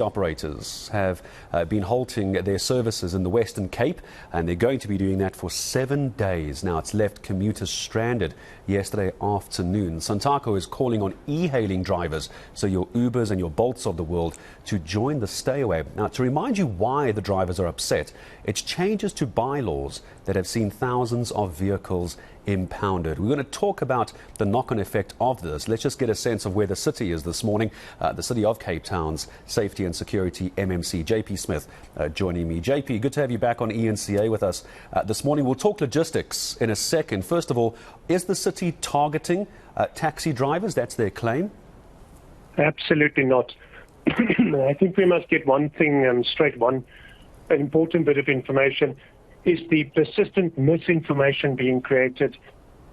Operators have been halting their services in the Western Cape, and they're going to be doing that for 7 days. Now, it's left commuters stranded yesterday afternoon. Santaco is calling on e-hailing drivers, so your Ubers and your Bolts of the world, to join the stay away. Now, to remind you why the drivers are upset, it's changes to bylaws that have seen thousands of vehicles impounded. We're going to talk about the knock-on effect of this. Let's just get a sense of where the city is this morning. The City of Cape Town's Safety and Security MMC, JP Smith, joining me. JP, good to have you back on ENCA with us this morning. We'll talk logistics in a second. First of all, is the city targeting taxi drivers? That's their claim. Absolutely not. I think we must get one thing straight. An important bit of information is the persistent misinformation being created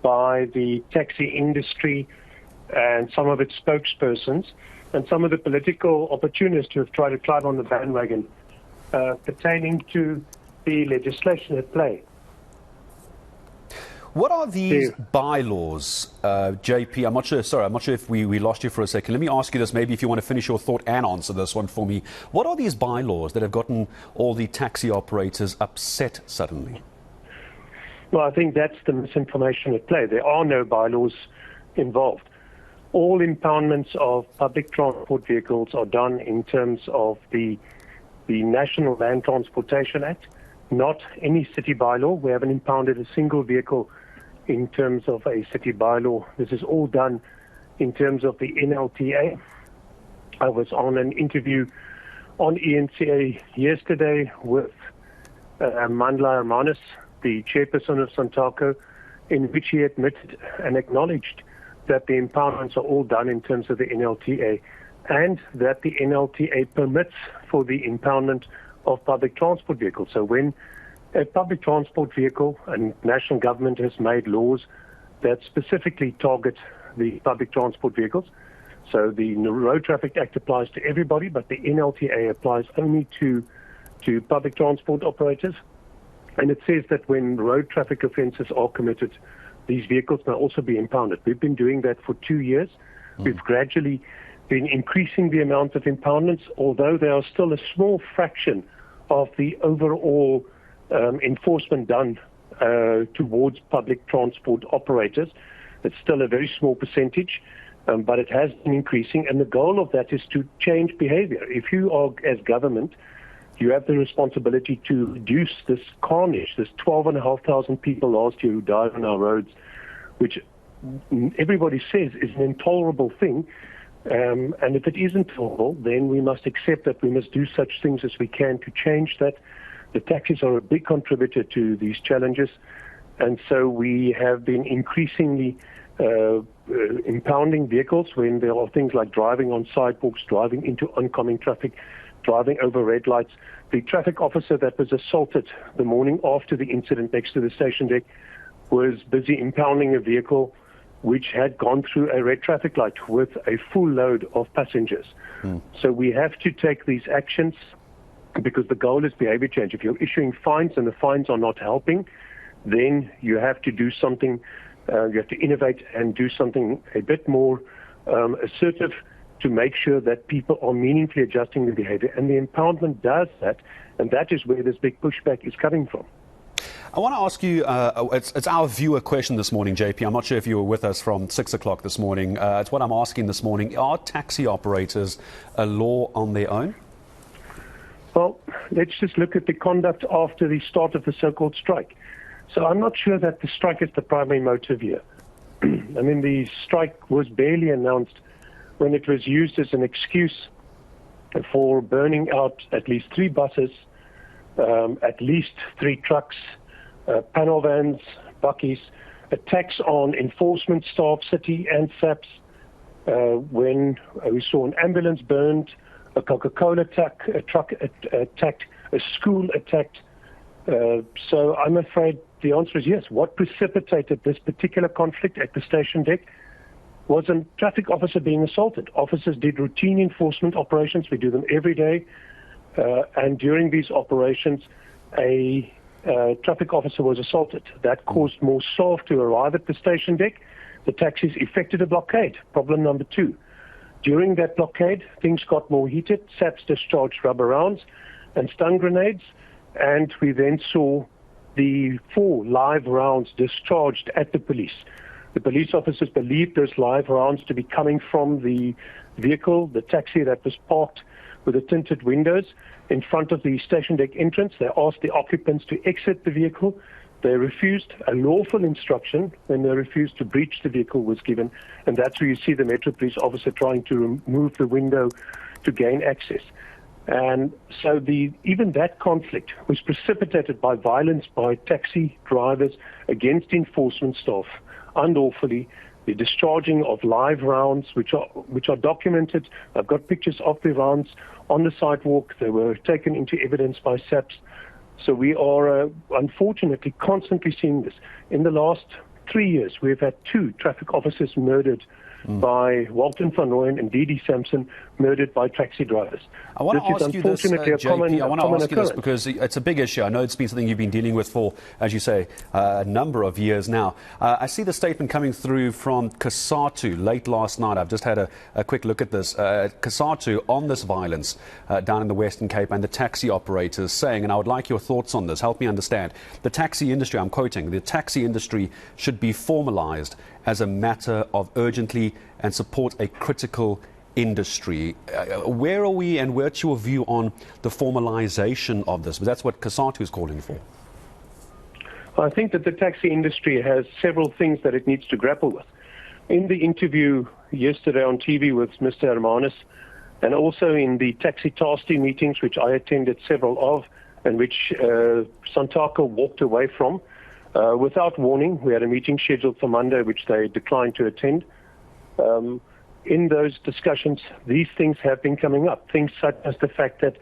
by the taxi industry and some of its spokespersons and some of the political opportunists who have tried to climb on the bandwagon pertaining to the legislation at play. What are these bylaws, JP? I'm not sure if we lost you for a second. Let me ask you this, maybe if you want to finish your thought and answer this one for me. What are these bylaws that have gotten all the taxi operators upset suddenly? Well, I think that's the misinformation at play. There are no bylaws involved. All impoundments of public transport vehicles are done in terms of the National Land Transportation Act, not any city bylaw. We haven't impounded a single vehicle in terms of a city bylaw. This is all done in terms of the NLTA. I was on an interview on ENCA yesterday with Mandla Hermanus, the chairperson of Santaco, in which he admitted and acknowledged that the impoundments are all done in terms of the NLTA, and that the NLTA permits for the impoundment of public transport vehicles. So when a public transport vehicle, and national government has made laws that specifically target the public transport vehicles. So the Road Traffic Act applies to everybody, but the NLTA applies only to public transport operators. And it says that when road traffic offences are committed, these vehicles may also be impounded. We've been doing that for 2 years. We've gradually been increasing the amount of impoundments, although they are still a small fraction of the overall enforcement done towards public transport operators. It's still a very small percentage, but it has been increasing, and the goal of that is to change behavior. If you are, as government, you have the responsibility to reduce this carnage, this 12,500 people last year who died on our roads, which everybody says is an intolerable thing. And if it isn't tolerable, then we must accept that we must do such things as we can to change that. The taxis are a big contributor to these challenges, and so we have been increasingly impounding vehicles when there are things like driving on sidewalks, driving into oncoming traffic, driving over red lights. The traffic officer that was assaulted the morning after the incident next to the station deck was busy impounding a vehicle which had gone through a red traffic light with a full load of passengers. So we have to take these actions because the goal is behavior change. If you're issuing fines and the fines are not helping, then you have to do something, you have to innovate and do something a bit more assertive to make sure that people are meaningfully adjusting their behavior. And the impoundment does that, and that is where this big pushback is coming from. I want to ask you, it's our viewer question this morning, JP. I'm not sure if you were with us from 6 o'clock this morning. It's what I'm asking this morning. Are taxi operators a law on their own? Well, let's just look at the conduct after the start of the so-called strike. So I'm not sure that the strike is the primary motive here. I mean, the strike was barely announced when it was used as an excuse for burning out at least 3 buses, at least 3 trucks, panel vans, buckies, attacks on enforcement staff, city and SAPs, when we saw an ambulance burned, a Coca-Cola attack, a truck attacked, a school attacked. So I'm afraid the answer is yes. What precipitated this particular conflict at the station deck was a traffic officer being assaulted. Officers did routine enforcement operations. We do them every day. And during these operations, a traffic officer was assaulted. That caused more staff to arrive at the station deck. The taxis effected a blockade. Problem number 2. During that blockade, things got more heated. SAPs discharged rubber rounds and stun grenades, and we then saw the 4 live rounds discharged at the police. The police officers believed those live rounds to be coming from the vehicle, the taxi that was parked with the tinted windows in front of the station deck entrance. They asked the occupants to exit the vehicle. They refused. A lawful instruction when they refused to breach the vehicle was given, and that's where you see the Metro Police officer trying to remove the window to gain access. And so even that conflict was precipitated by violence by taxi drivers against enforcement staff, unlawfully, the discharging of live rounds, which are documented. I've got pictures of the rounds on the sidewalk. They were taken into evidence by SAPs. So we are, unfortunately, constantly seeing this. In the last 3 years, we've had 2 traffic officers murdered by Walton van Rooyen and Didi Sampson, murdered by taxi drivers. I want to ask you this, JP. I want to ask you this because it's a big issue. I know it's been something you've been dealing with for, as you say, a number of years now. I see the statement coming through from COSATU late last night. I've just had a quick look at this. COSATU on this violence down in the Western Cape and the taxi operators saying, and I would like your thoughts on this, help me understand, the taxi industry, I'm quoting, the taxi industry should be formalized as a matter of urgently and support a critical industry. Where are we, and what's your view on the formalization of this? That's what COSATU is calling for. I think that the taxi industry has several things that it needs to grapple with. In the interview yesterday on TV with Mr. Hermanus, and also in the taxi task team meetings, which I attended several of, and which Santaco walked away from, without warning. We had a meeting scheduled for Monday, which they declined to attend. In those discussions, these things have been coming up. Things such as the fact that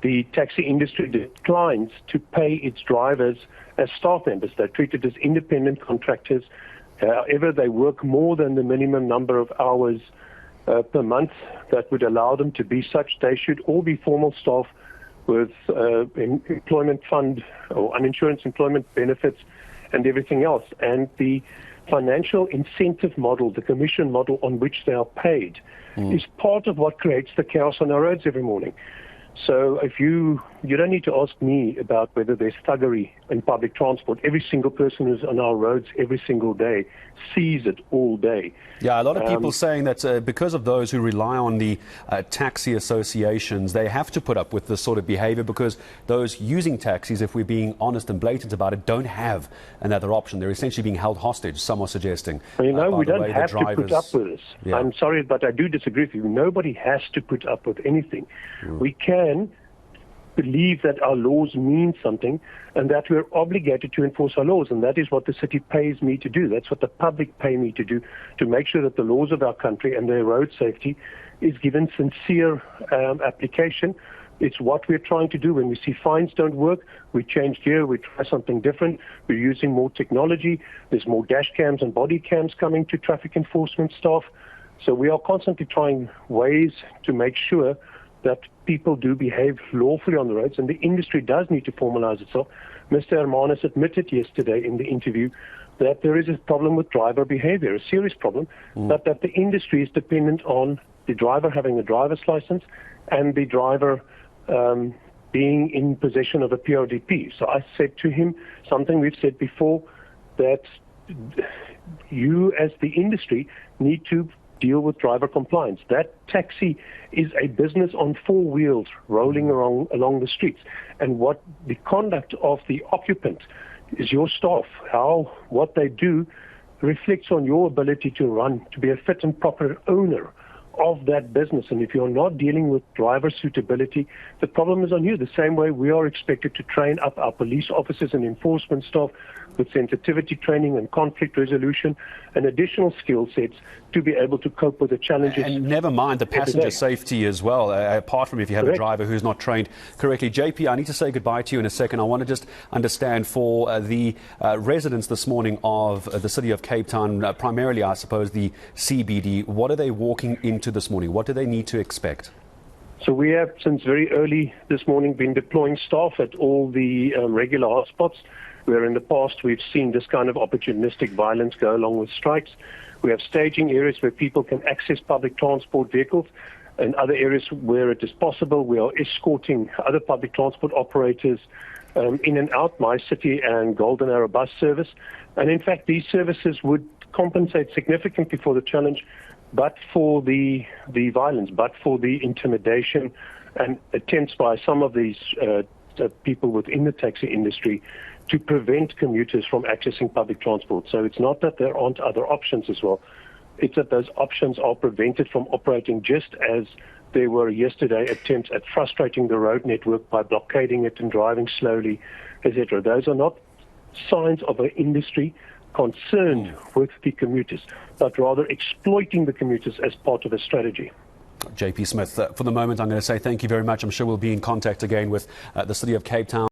the taxi industry declines to pay its drivers as staff members. They're treated as independent contractors. However, they work more than the minimum number of hours per month that would allow them to be such. They should all be formal staff with employment fund or uninsurance employment benefits and everything else. And the financial incentive model, the commission model on which they are paid, is part of what creates the chaos on our roads every morning. So if you don't need to ask me about whether there's thuggery in public transport. Every single person who's on our roads every single day sees it all day. Yeah, a lot of people saying that because of those who rely on the taxi associations, they have to put up with this sort of behavior because those using taxis, if we're being honest and blatant about it, don't have another option. They're essentially being held hostage, some are suggesting. We don't have to put up with this. Yeah. I'm sorry, but I do disagree with you. Nobody has to put up with anything. We can believe that our laws mean something and that we're obligated to enforce our laws, and that is what the city pays me to do. That's what the public pay me to do, to make sure that the laws of our country and their road safety is given sincere application. It's what we're trying to do. When we see fines don't work, we change gear, we try something different. We're using more technology. There's more dash cams and body cams coming to traffic enforcement staff. So we are constantly trying ways to make sure that people do behave lawfully on the roads, and the industry does need to formalize itself. Mr. Hermanus admitted yesterday in the interview that there is a problem with driver behavior, a serious problem, but that the industry is dependent on the driver having a driver's license and the driver being in possession of a PRDP. So I said to him something we've said before, that you as the industry need to deal with driver compliance. That taxi is a business on 4 wheels rolling along the streets. And what the conduct of the occupant is your staff. What they do reflects on your ability to run, to be a fit and proper owner of that business. And if you're not dealing with driver suitability, the problem is on you. The same way we are expected to train up our police officers and enforcement staff with sensitivity training and conflict resolution and additional skill sets to be able to cope with the challenges. And never mind the passenger safety as well, apart from if you have a driver who's not trained correctly. JP, I need to say goodbye to you in a second. I want to just understand for the residents this morning of the city of Cape Town, primarily, I suppose, the CBD, what are they walking into this morning? What do they need to expect? So we have, since very early this morning, been deploying staff at all the regular hotspots, where in the past we've seen this kind of opportunistic violence go along with strikes. We have staging areas where people can access public transport vehicles. In other areas where it is possible, we are escorting other public transport operators in and out, My City and Golden Arrow bus service. And in fact, these services would compensate significantly for the challenge, but for the violence, but for the intimidation and attempts by some of these people within the taxi industry to prevent commuters from accessing public transport. So it's not that there aren't other options as well. It's that those options are prevented from operating, just as there were yesterday attempts at frustrating the road network by blockading it and driving slowly, etc. Those are not signs of an industry concerned with the commuters, but rather exploiting the commuters as part of a strategy. JP Smith, for the moment, I'm going to say thank you very much. I'm sure we'll be in contact again with the City of Cape Town.